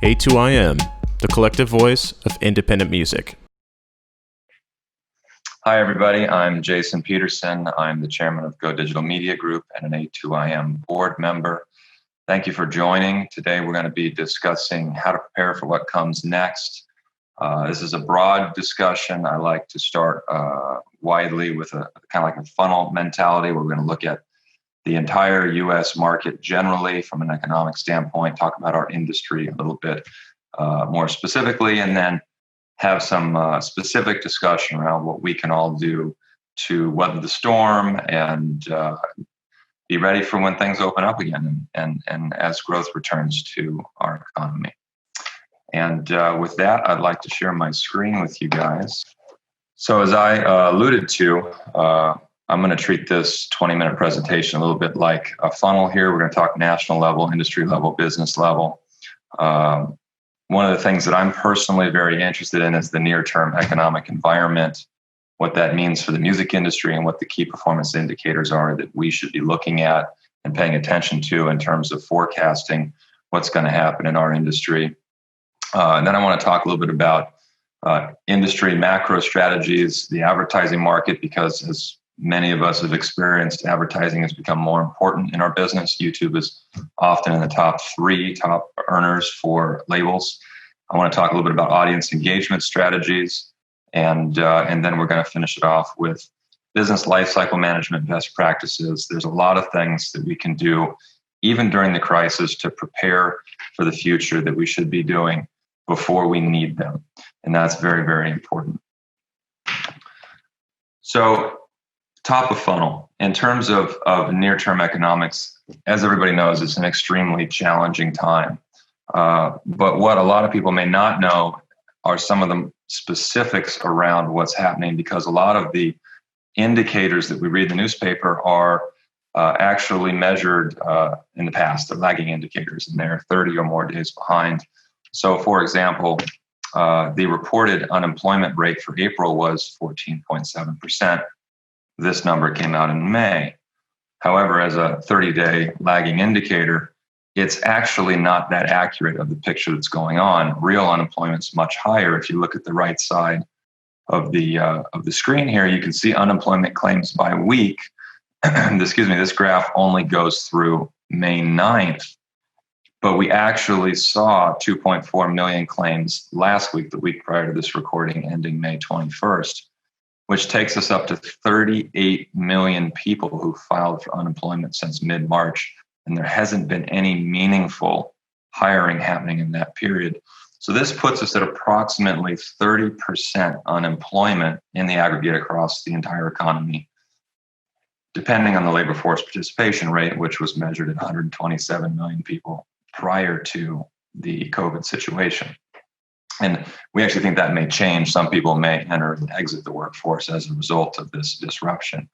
A2IM, the collective voice of independent music. Hi, everybody. I'm Jason Peterson. I'm the chairman of GoDigital Media Group and an A2IM board member. Thank you for joining. Today, we're going to be discussing how to prepare for what comes next. This is a broad discussion. I like to start widely with a kind of like a funnel mentality. We're going to look at the entire U.S. market generally from an economic standpoint, talk about our industry a little bit more specifically, and then have some specific discussion around what we can all do to weather the storm and be ready for when things open up again and as growth returns to our economy. And with that, I'd like to share my screen with you guys. So as I alluded to, I'm going to treat this 20-minute presentation a little bit like a funnel here. We're going to talk national level, industry level, business level. One of the things that I'm personally very interested in is the near-term economic environment, what that means for the music industry, and what the key performance indicators are that we should be looking at and paying attention to in terms of forecasting what's going to happen in our industry. And then I want to talk a little bit about industry macro strategies, the advertising market, because as many of us have experienced, advertising has become more important in our business. YouTube is often in the top earners for labels. I want to talk a little bit about audience engagement strategies, and then we're going to finish it off with business lifecycle management best practices. There's a lot of things that we can do, even during the crisis, to prepare for the future that we should be doing before we need them. And that's very, very important. So top of funnel, in terms of near-term economics, as everybody knows, it's an extremely challenging time. But what a lot of people may not know are some of the specifics around what's happening, because a lot of the indicators that we read in the newspaper are actually measured in the past. They're lagging indicators, and they're 30 or more days behind. So, for example, the reported unemployment rate for April was 14.7%. This number came out in May. However, as a 30-day lagging indicator, it's actually not that accurate of the picture that's going on. Real unemployment's much higher. If you look at the right side of the screen here, you can see unemployment claims by week. This graph only goes through May 9th. But we actually saw 2.4 million claims last week, the week prior to this recording, ending May 21st, which takes us up to 38 million people who filed for unemployment since mid-March. And there hasn't been any meaningful hiring happening in that period. So this puts us at approximately 30% unemployment in the aggregate across the entire economy, depending on the labor force participation rate, which was measured at 127 million people prior to the COVID situation. And we actually think that may change. Some people may enter and exit the workforce as a result of this disruption.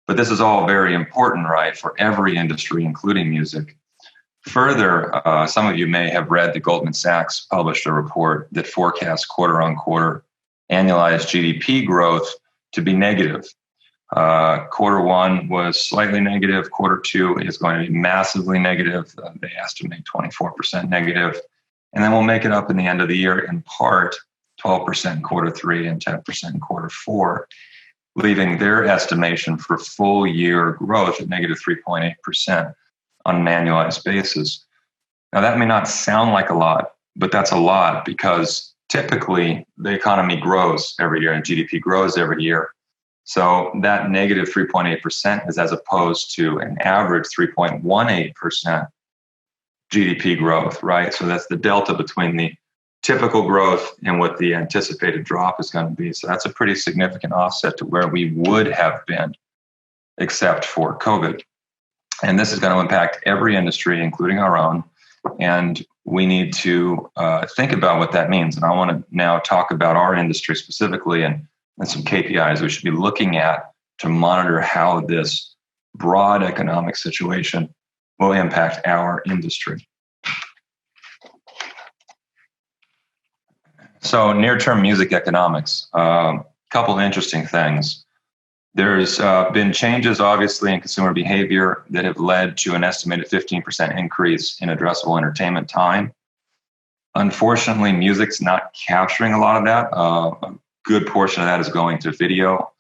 But this is all very important, right, for every industry, including music. Further, some of you may have read that Goldman Sachs published a report that forecasts quarter-on-quarter annualized GDP growth to be negative. Quarter one was slightly negative. Quarter two is going to be massively negative. They estimate 24% negative. And then we'll make it up in the end of the year in part, 12% in quarter three and 10% in quarter four, leaving their estimation for full year growth at negative 3.8% on an annualized basis. Now, that may not sound like a lot, but that's a lot because typically the economy grows every year and GDP grows every year. So that negative 3.8% is as opposed to an average 3.18% GDP growth, right? So that's the delta between the typical growth and what the anticipated drop is going to be. So that's a pretty significant offset to where we would have been except for COVID. And this is going to impact every industry, including our own. And we need to think about what that means. And I want to now talk about our industry specifically and some KPIs we should be looking at to monitor how this broad economic situation will impact our industry. So near-term music economics, a couple of interesting things. There's been changes, obviously, in consumer behavior that have led to an estimated 15% increase in addressable entertainment time. Unfortunately, music's not capturing a lot of that. A good portion of that is going to video.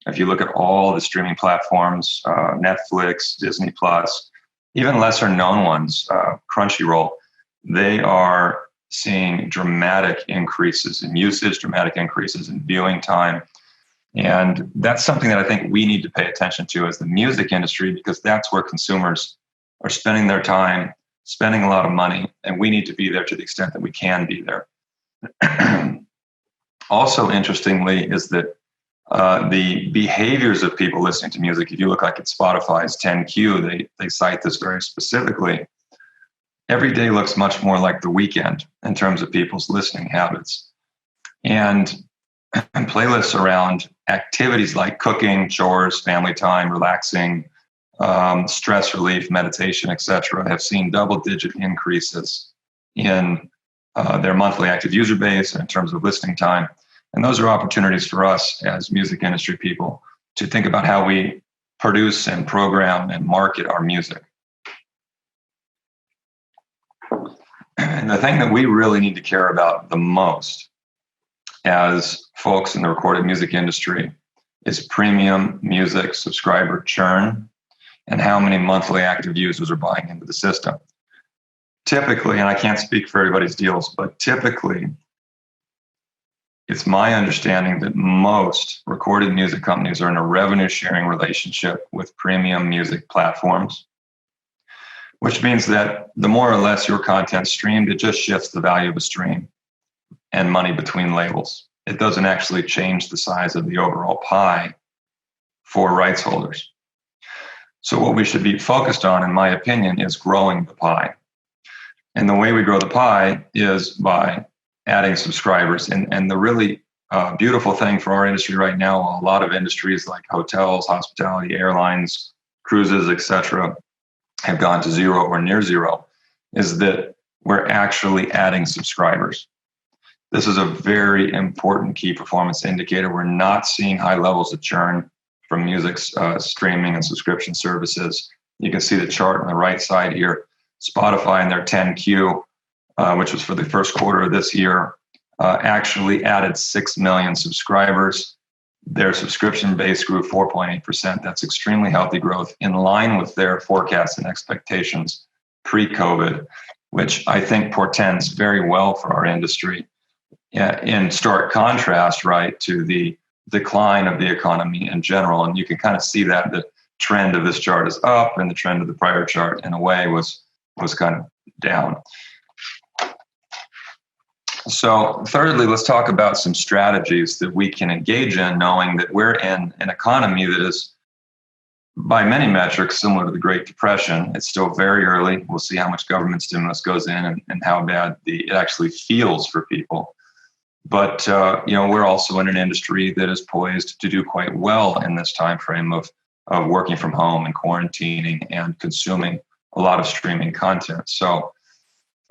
If you look at all the streaming platforms, Netflix, Disney Plus, even lesser known ones, Crunchyroll, they are seeing dramatic increases in usage, dramatic increases in viewing time. And that's something that I think we need to pay attention to as the music industry, because that's where consumers are spending their time, spending a lot of money, and we need to be there to the extent that we can be there. Also, interestingly, is that the behaviors of people listening to music, if you look like at Spotify's 10Q, they cite this very specifically. Every day looks much more like the weekend in terms of people's listening habits. And playlists around activities like cooking, chores, family time, relaxing, stress relief, meditation, etc., have seen double-digit increases in their monthly active user base and in terms of listening time. And those are opportunities for us as music industry people to think about how we produce and program and market our music. And the thing that we really need to care about the most as folks in the recorded music industry is premium music subscriber churn and how many monthly active users are buying into the system. Typically, and I can't speak for everybody's deals, but typically, it's my understanding that most recorded music companies are in a revenue sharing relationship with premium music platforms, which means that the more or less your content's streamed, it just shifts the value of a stream and money between labels. It doesn't actually change the size of the overall pie for rights holders. So what we should be focused on, in my opinion, is growing the pie. And the way we grow the pie is by adding subscribers. And the really beautiful thing for our industry right now, a lot of industries like hotels, hospitality, airlines, cruises, etc., have gone to zero or near zero, is that we're actually adding subscribers. This is a very important key performance indicator. We're not seeing high levels of churn from music streaming and subscription services. You can see the chart on the right side here. Spotify in their 10Q, which was for the first quarter of this year, actually added 6 million subscribers. Their subscription base grew 4.8%. That's extremely healthy growth, in line with their forecasts and expectations pre-COVID, which I think portends very well for our industry. In stark contrast, right, to the decline of the economy in general. And you can kind of see that the trend of this chart is up and the trend of the prior chart, in a way, was kind of down. So thirdly, let's talk about some strategies that we can engage in, knowing that we're in an economy that is, by many metrics, similar to the Great Depression. It's still very early. We'll see how much government stimulus goes in and how bad it actually feels for people. But we're also in an industry that is poised to do quite well in this time frame of working from home and quarantining and consuming a lot of streaming content. So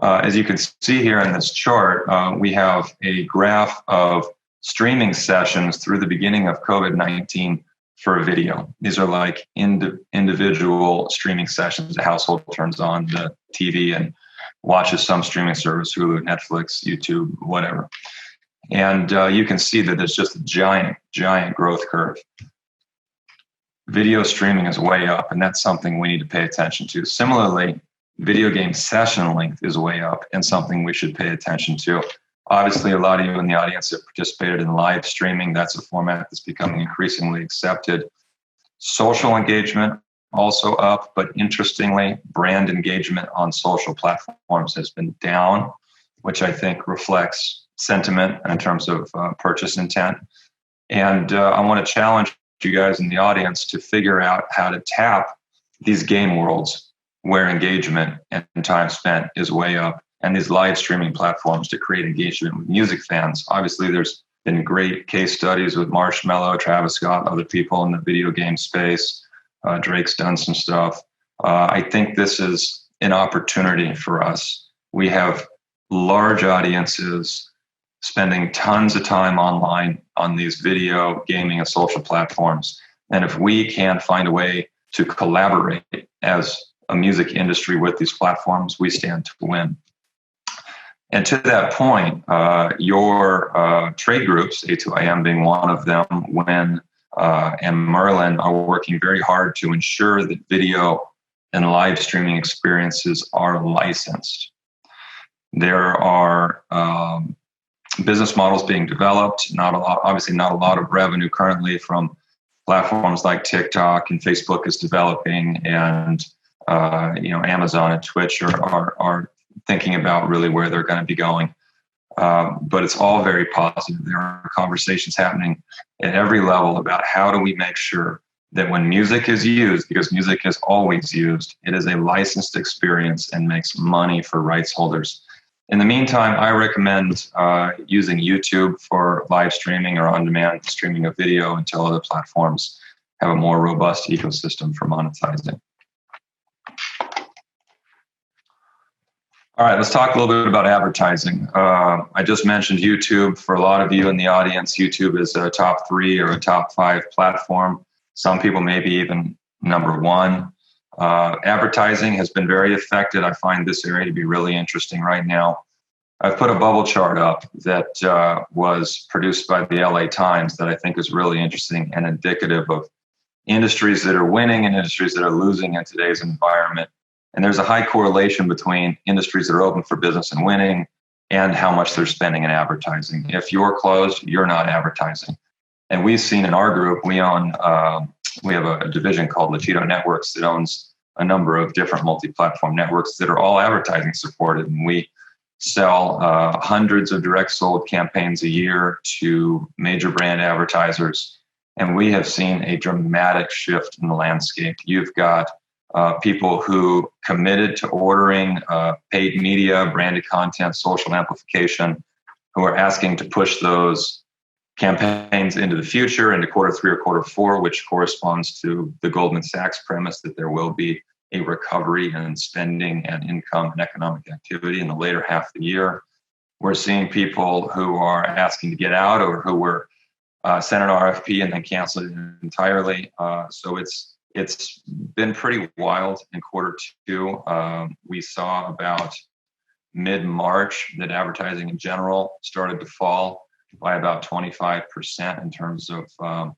as you can see here in this chart, we have a graph of streaming sessions through the beginning of COVID-19 for a video. These are like individual streaming sessions. A household turns on the TV and watches some streaming service, Hulu, Netflix, YouTube, whatever. And you can see that there's just a giant growth curve. Video streaming is way up, and that's something we need to pay attention to. Similarly, video game session length is way up and something we should pay attention to. Obviously, a lot of you in the audience have participated in live streaming. That's a format that's becoming increasingly accepted. Social engagement also up, but interestingly, brand engagement on social platforms has been down, which I think reflects sentiment in terms of purchase intent. And I want to challenge you guys in the audience to figure out how to tap these game worlds where engagement and time spent is way up, and these live streaming platforms to create engagement with music fans. Obviously, there's been great case studies with Marshmello, Travis Scott, other people in the video game space. Drake's done some stuff. I think this is an opportunity for us. We have large audiences spending tons of time online on these video, gaming, and social platforms. And if we can find a way to collaborate as a music industry with these platforms, we stand to win. And to that point, your trade groups, A2IM being one of them, Win and Merlin, are working very hard to ensure that video and live streaming experiences are licensed. There are business models being developed. Obviously, not a lot of revenue currently from platforms like TikTok and Facebook is developing, and Amazon and Twitch are thinking about really where they're going to be going. But it's all very positive. There are conversations happening at every level about how do we make sure that when music is used, because music is always used, it is a licensed experience and makes money for rights holders. In the meantime, I recommend using YouTube for live streaming or on-demand streaming of video until other platforms have a more robust ecosystem for monetizing. All right, let's talk a little bit about advertising. I just mentioned YouTube. For a lot of you in the audience, YouTube is a top 3 or a top 5 platform. Some people maybe even number 1. Advertising has been very affected. I find this area to be really interesting right now. I've put a bubble chart up that was produced by the A2IM that I think is really interesting and indicative of industries that are winning and industries that are losing in today's environment. And there's a high correlation between industries that are open for business and winning and how much they're spending in advertising. If you're closed, you're not advertising. And we've seen in our group, we have a division called Latino Networks that owns a number of different multi-platform networks that are all advertising supported. And we sell hundreds of direct sold campaigns a year to major brand advertisers. And we have seen a dramatic shift in the landscape. You've got people who committed to ordering paid media, branded content, social amplification, who are asking to push those campaigns into the future, into Q3 or Q4, which corresponds to the Goldman Sachs premise that there will be a recovery in spending and income and economic activity in the later half of the year. We're seeing people who are asking to get out or who were sent an RFP and then canceled it entirely. So it's been pretty wild in Q2. We saw about mid-March that advertising in general started to fall by about 25% in terms of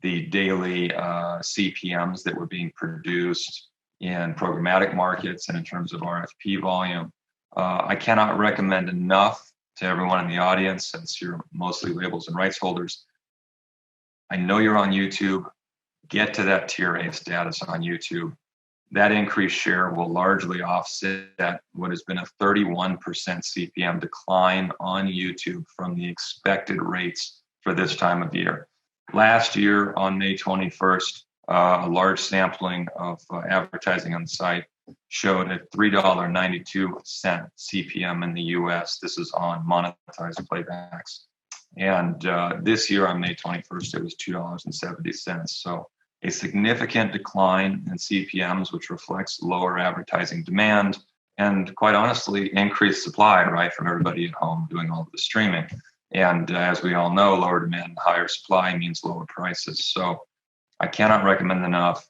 the daily CPMs that were being produced in programmatic markets and in terms of RFP volume. I cannot recommend enough to everyone in the audience, since you're mostly labels and rights holders. I know you're on YouTube. Get to that tier A status on YouTube. That increased share will largely offset what has been a 31% CPM decline on YouTube from the expected rates for this time of year. Last year on May 21st, a large sampling of advertising on the site showed a $3.92 CPM in the US. This is on monetized playbacks. And this year on May 21st, it was $2.70. So a significant decline in CPMs, which reflects lower advertising demand and, quite honestly, increased supply, right, from everybody at home doing all of the streaming. And as we all know, lower demand and higher supply means lower prices. So I cannot recommend enough.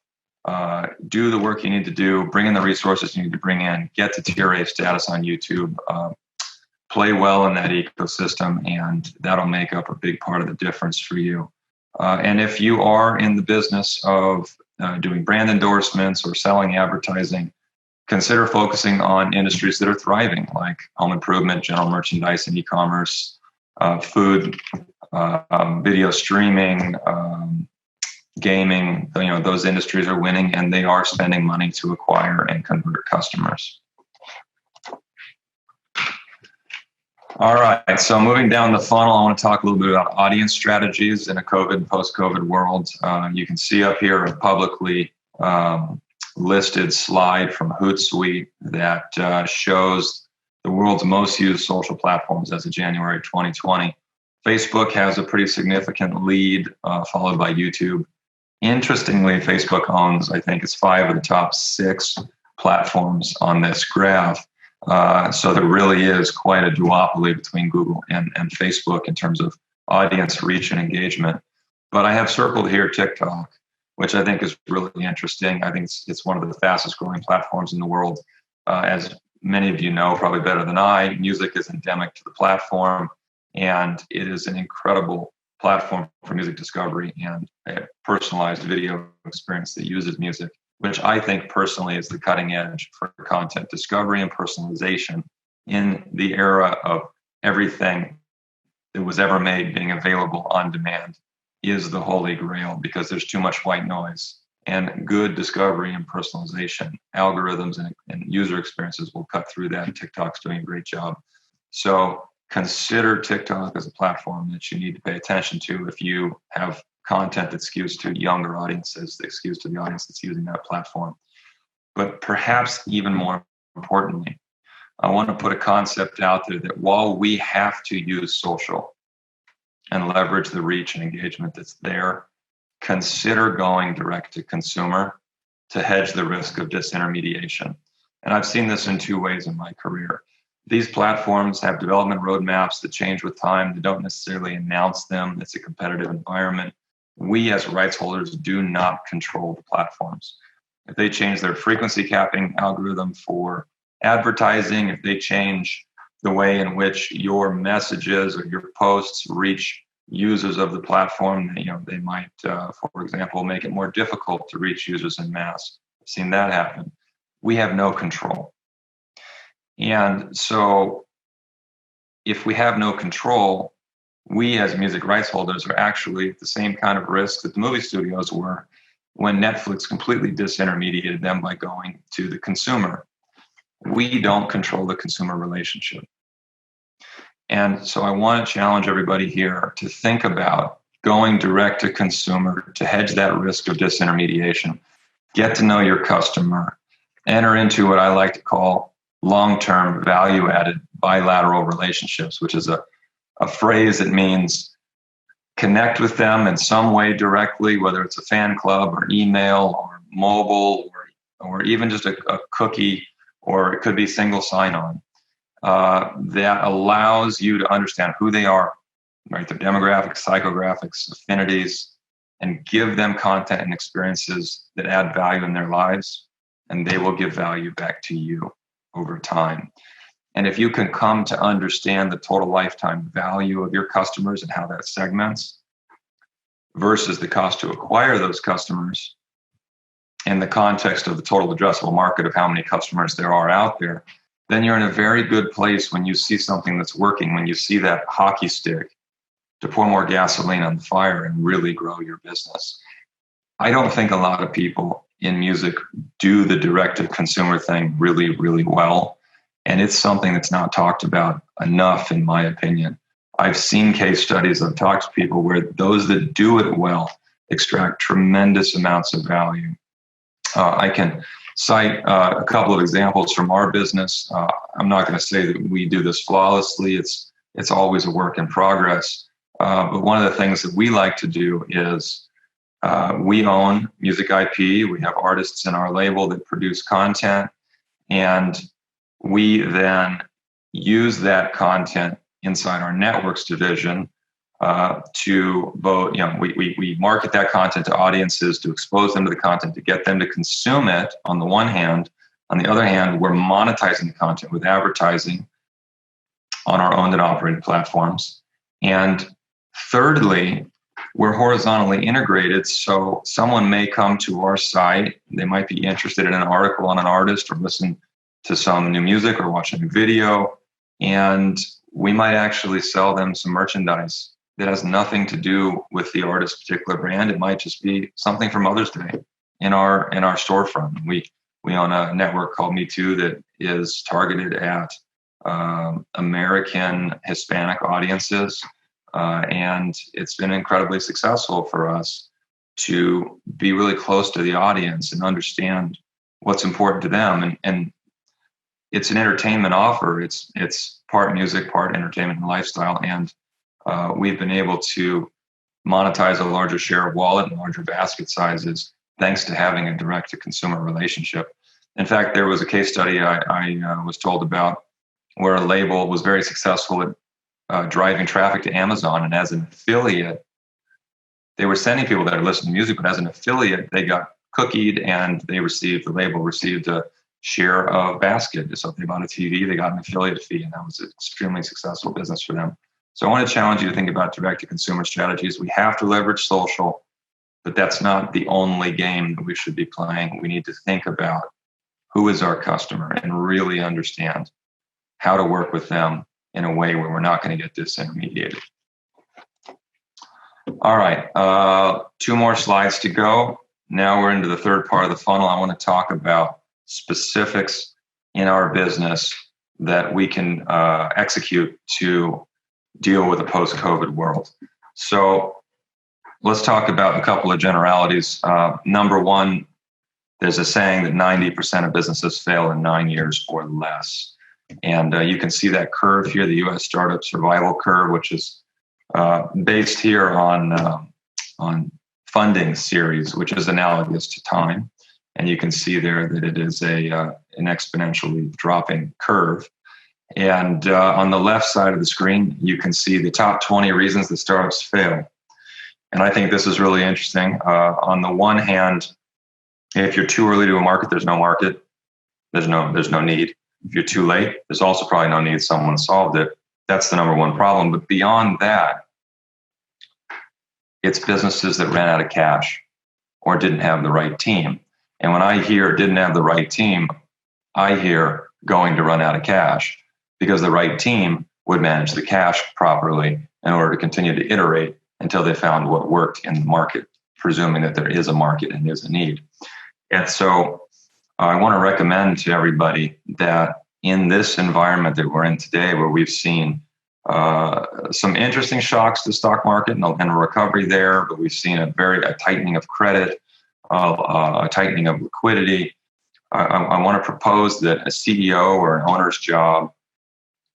Do the work you need to do, bring in the resources you need to bring in, get to tier A status on YouTube, play well in that ecosystem, and that'll make up a big part of the difference for you. And if you are in the business of doing brand endorsements or selling advertising, consider focusing on industries that are thriving, like home improvement, general merchandise, and e-commerce, food, video streaming, gaming. Those industries are winning, and they are spending money to acquire and convert customers. All right, so moving down the funnel, I want to talk a little bit about audience strategies in a COVID, post-COVID world. You can see up here a publicly listed slide from Hootsuite that shows the world's most used social platforms as of January 2020. Facebook has a pretty significant lead, followed by YouTube. Interestingly, Facebook owns, I think it's 5 of the top 6 platforms on this graph. So there really is quite a duopoly between Google and Facebook in terms of audience reach and engagement. But I have circled here TikTok, which I think is really interesting. I think it's one of the fastest growing platforms in the world. As many of you know probably better than I, music is endemic to the platform, and it is an incredible platform for music discovery and a personalized video experience that uses music, which I think personally is the cutting edge for content discovery and personalization in the era of everything that was ever made being available on demand is the holy grail, because there's too much white noise. And good discovery and personalization algorithms and user experiences will cut through that. And TikTok's doing a great job. So consider TikTok as a platform that you need to pay attention to if you have content that skews to younger audiences, that skews to the audience that's using that platform. But perhaps even more importantly, I want to put a concept out there that while we have to use social and leverage the reach and engagement that's there, consider going direct to consumer to hedge the risk of disintermediation. And I've seen this in two ways in my career. These platforms have development roadmaps that change with time. They don't necessarily announce them. It's a competitive environment. We as rights holders do not control the platforms. If they change their frequency capping algorithm for advertising, if they change the way in which your messages or your posts reach users of the platform, they might, for example, make it more difficult to reach users en masse. I've seen that happen. We have no control. And so if we have no control, we as music rights holders are actually at the same kind of risk that the movie studios were when Netflix completely disintermediated them by going to the consumer. We don't control the consumer relationship. And so I want to challenge everybody here to think about going direct to consumer to hedge that risk of disintermediation. Get to know your customer. Enter into what I like to call long-term value-added bilateral relationships, which is a phrase that means connect with them in some way directly, whether it's a fan club or email or mobile or even just a cookie, or it could be single sign-on. That allows you to understand who they are, right? Their demographics, psychographics, affinities, and give them content and experiences that add value in their lives, and they will give value back to you over time. And if you can come to understand the total lifetime value of your customers and how that segments versus the cost to acquire those customers in the context of the total addressable market of how many customers there are out there, then you're in a very good place when you see something that's working, when you see that hockey stick to pour more gasoline on the fire and really grow your business. I don't think a lot of people in music do the direct-to-consumer thing really, really well. And it's something that's not talked about enough, in my opinion. I've seen case studies, I've talked to people where those that do it well extract tremendous amounts of value. I can cite a couple of examples from our business. I'm not going to say that we do this flawlessly. It's always a work in progress. But one of the things that we like to do is we own music IP. We have artists in our label that produce content, and we then use that content inside our networks division to both, we market that content to audiences, to expose them to the content, to get them to consume it on the one hand. On the other hand, we're monetizing the content with advertising on our owned and operated platforms. And thirdly, we're horizontally integrated. So someone may come to our site, they might be interested in an article on an artist or listen to some new music or watch a new video, and we might actually sell them some merchandise that has nothing to do with the artist's particular brand. It might just be something from Mother's Day in our storefront. We own a network called Me Too that is targeted at American Hispanic audiences, and it's been incredibly successful for us to be really close to the audience and understand what's important to them. And it's an entertainment offer. It's part music, part entertainment and lifestyle. And we've been able to monetize a larger share of wallet and larger basket sizes thanks to having a direct-to-consumer relationship. In fact, there was a case study I was told about where a label was very successful at driving traffic to Amazon. And as an affiliate, they were sending people that are listening to music, but as an affiliate, they got cookied and the label received a share of basket. So if they bought a TV, they got an affiliate fee, and that was an extremely successful business for them. So I want to challenge you to think about direct-to-consumer strategies. We have to leverage social, but that's not the only game that we should be playing. We need to think about who is our customer and really understand how to work with them in a way where we're not going to get disintermediated. All right, 2 more slides to go. Now we're into the third part of the funnel. I want to talk about specifics in our business that we can execute to deal with a post-COVID world. So let's talk about a couple of generalities. Number one, there's a saying that 90% of businesses fail in 9 years or less. And you can see that curve here, the U.S. startup survival curve, which is based here on funding series, which is analogous to time. And you can see there that it is an exponentially dropping curve. And on the left side of the screen, you can see the top 20 reasons that startups fail. And I think this is really interesting. On the one hand, if you're too early to a market, there's no market. There's no need. If you're too late, there's also probably no need. Someone solved it. That's the number one problem. But beyond that, it's businesses that ran out of cash or didn't have the right team. And when I hear didn't have the right team, I hear going to run out of cash, because the right team would manage the cash properly in order to continue to iterate until they found what worked in the market, presuming that there is a market and there's a need. And so I want to recommend to everybody that in this environment that we're in today, where we've seen some interesting shocks to the stock market and a recovery there, but we've seen a tightening of credit, a tightening of liquidity. I want to propose that a CEO or an owner's job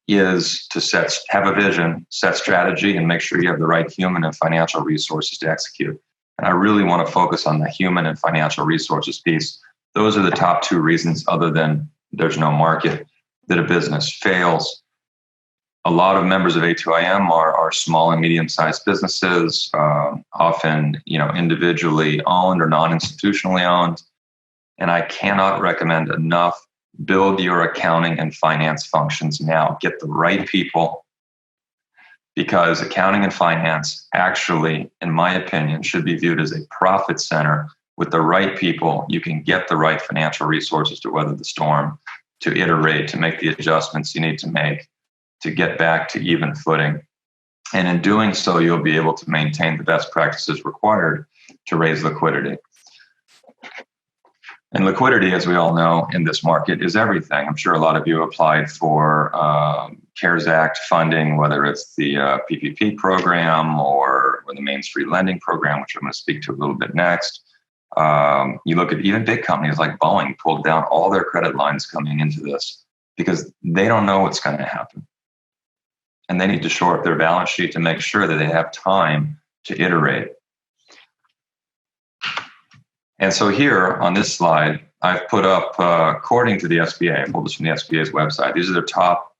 is to have a vision, set strategy, and make sure you have the right human and financial resources to execute. And I really want to focus on the human and financial resources piece. Those are the top 2 reasons, other than there's no market, that a business fails. A lot of members of A2IM are small and medium-sized businesses, often individually owned or non-institutionally owned. And I cannot recommend enough: build your accounting and finance functions now. Get the right people, because accounting and finance actually, in my opinion, should be viewed as a profit center. With the right people, you can get the right financial resources to weather the storm, to iterate, to make the adjustments you need to make, to get back to even footing. And in doing so, you'll be able to maintain the best practices required to raise liquidity. And liquidity, as we all know, in this market is everything. I'm sure a lot of you applied for CARES Act funding, whether it's the PPP program or the Main Street Lending Program, which I'm going to speak to a little bit next. You look at even big companies like Boeing pulled down all their credit lines coming into this because they don't know what's going to happen. And they need to shore up their balance sheet to make sure that they have time to iterate. And so here on this slide, I've put up, according to the SBA, I pulled this from the SBA's website, these are their top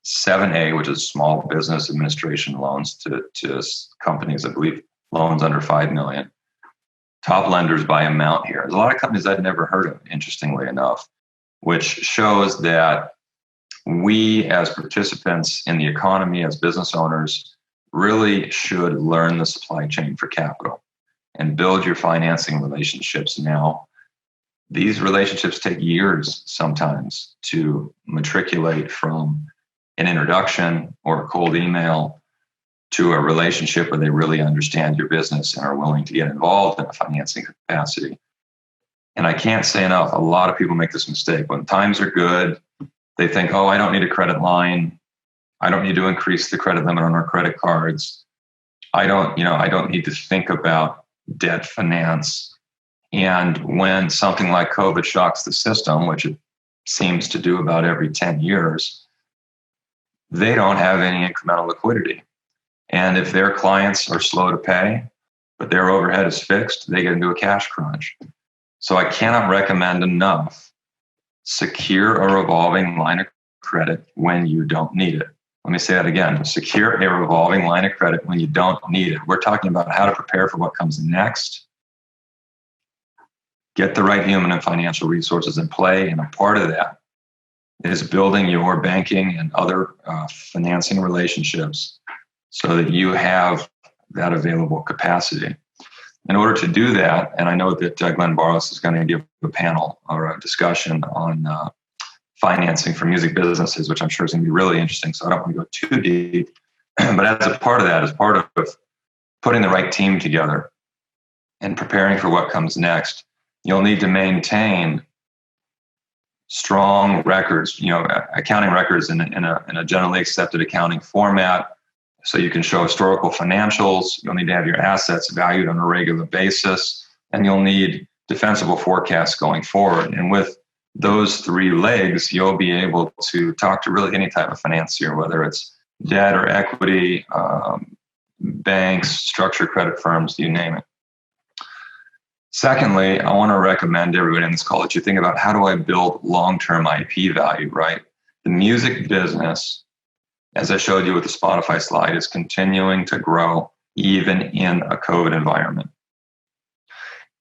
7A, which is small business administration loans to companies, I believe, loans under 5 million. Top lenders by amount here. There's a lot of companies I'd never heard of, interestingly enough, which shows that we as participants in the economy, as business owners, really should learn the supply chain for capital and build your financing relationships now. These relationships take years sometimes to matriculate from an introduction or a cold email to a relationship where they really understand your business and are willing to get involved in a financing capacity. And I can't say enough, a lot of people make this mistake. When times are good, they think, oh, I don't need a credit line. I don't need to increase the credit limit on our credit cards. I don't need to think about debt finance. And when something like COVID shocks the system, which it seems to do about every 10 years, they don't have any incremental liquidity. And if their clients are slow to pay, but their overhead is fixed, they get into a cash crunch. So I cannot recommend enough: secure a revolving line of credit when you don't need it. Let me say that again. Secure a revolving line of credit when you don't need it. We're talking about how to prepare for what comes next. get the right human and financial resources in play. And a part of that is building your banking and other financing relationships so that you have that available capacity. In order to do that, and I know that Glenn Barlos is going to give a panel or a discussion on financing for music businesses, which I'm sure is going to be really interesting. So I don't want to go too deep. But as a part of that, as part of putting the right team together and preparing for what comes next, you'll need to maintain strong records, accounting records in a generally accepted accounting format, so you can show historical financials. You'll need to have your assets valued on a regular basis, and you'll need defensible forecasts going forward. And with those three legs, you'll be able to talk to really any type of financier, whether it's debt or equity, banks, structured credit firms, you name it. Secondly, I want to recommend to everybody on this call that you think about, how do I build long-term IP value, right? The music business, as I showed you with the Spotify slide, is continuing to grow even in a COVID environment.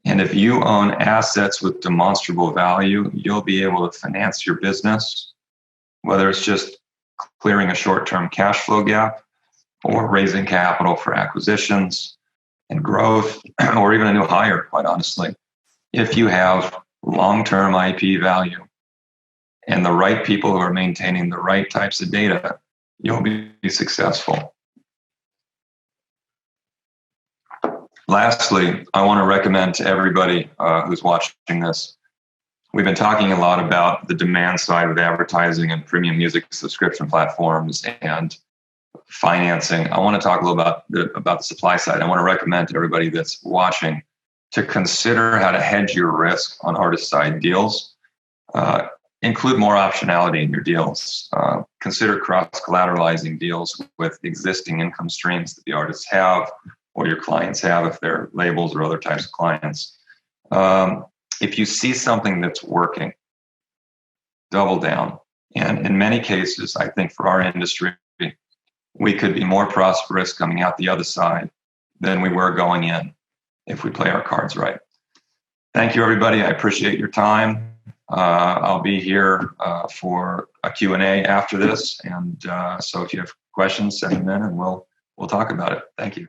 And if you own assets with demonstrable value, you'll be able to finance your business, whether it's just clearing a short-term cash flow gap or raising capital for acquisitions and growth, or even a new hire, quite honestly. If you have long-term IP value and the right people who are maintaining the right types of data, you'll be successful. Lastly, I want to recommend to everybody who's watching this, we've been talking a lot about the demand side of advertising and premium music subscription platforms and financing. I want to talk a little about the supply side. I want to recommend to everybody that's watching to consider how to hedge your risk on artist side deals. Include more optionality in your deals. Consider cross-collateralizing deals with existing income streams that the artists have or your clients have if they're labels or other types of clients. If you see something that's working, double down. And in many cases, I think for our industry, we could be more prosperous coming out the other side than we were going in if we play our cards right. Thank you, everybody. I appreciate your time. I'll be here for a Q&A after this. And so if you have questions, send them in and we'll talk about it. Thank you.